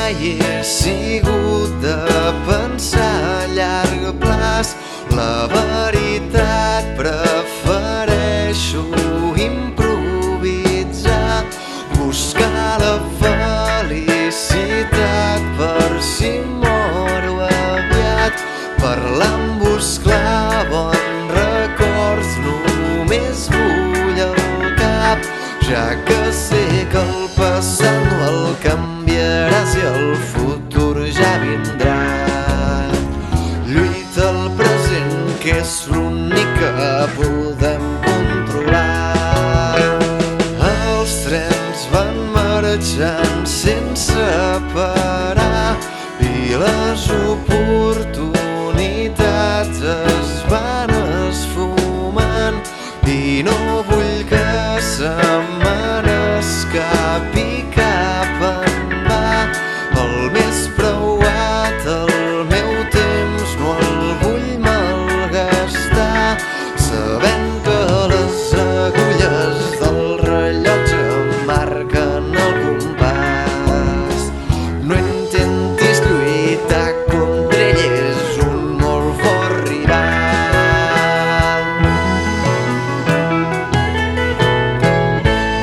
mai he sigut de pensar a llarg plaç. La veritat, prefereixo improvisar, buscar la felicitat per si moro aviat. Parlant-vos clar, bons records només vull al cap, ja que sé que el passat no el canviaràs i el futur ja vindrà. Lluita al present, que és l'únic que podem controlar. Els trens van marxant sense parar i les oportunitats es van esfumant, i no vull que se me n'escapi cap en va. El més preuat, el meu temps no el vull malgastar, sabent que les agulles del rellotge marquen el compàs. No intentis lluitar contra ell, és un molt fort rival.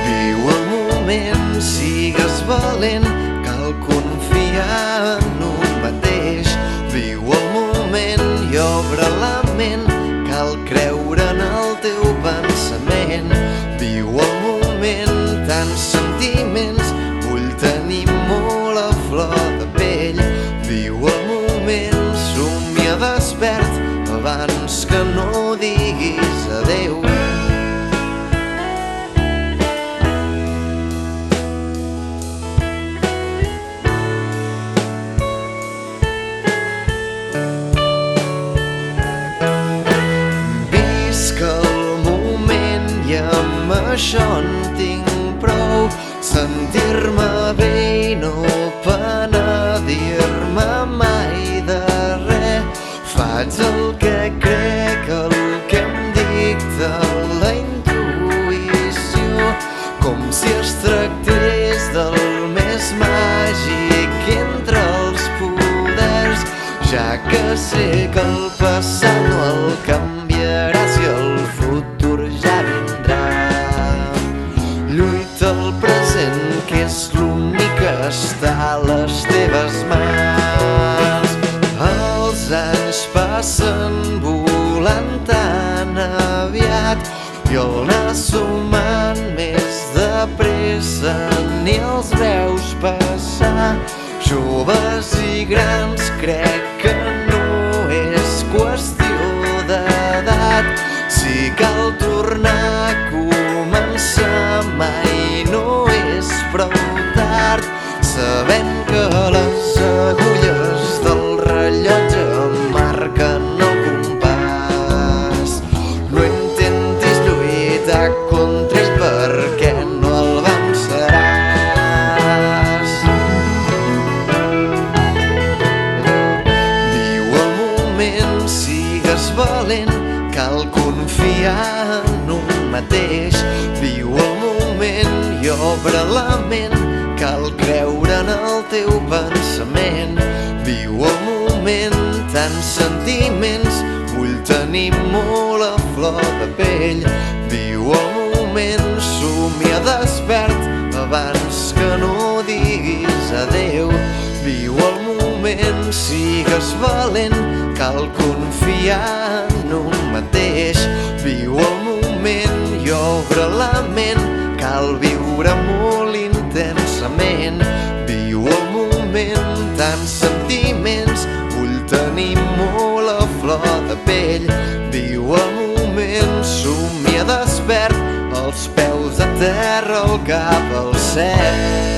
Viu el moment, sigues valent, cal confiar en un mateix. Viu el moment i obre la ment, cal creure en el teu pensament. Viu el moment, tants sentiments, vull tenir molt a flor de pell. Viu el moment, somia despert, abans que no diguis adeu. Amb això en tinc prou, sentir-me bé i no penedir-me mai de res. Faig el que crec, el que em dicta la intuïció, com si es tractés del més màgic entre els poders, ja que sé que el passat no el canviaràs i el futur ja vindrà. Lluita al present, que és l'únic que està a les teves mans. Els anys passen volant tan aviat i el anar sumant més de pressa ni els veus passar. Joves i grans, crec que no és qüestió d'edat. Si cal tornar a començar, mai no és prou tard, sabent que les agulles del rellotge marquen el compàs. No intentis lluitar contra ell perquè no el venceràs. Viu el moment, sigues valent, cal confiar en un mateix. Viu el moment i obre la ment, cal creure en el teu pensament. Viu el moment, tants sentiments, vull tenir molt a flor de pell. Viu el moment, somia despert, abans que no diguis adeu. Viu el moment, sigues valent, cal confiar en un mateix. Viu el moment i obre la ment, cal viure molt intensament. Viu el moment, tants sentiments, vull tenir molt a flor de pell. Viu el moment, somia despert, els peus a terra, el cap al cel.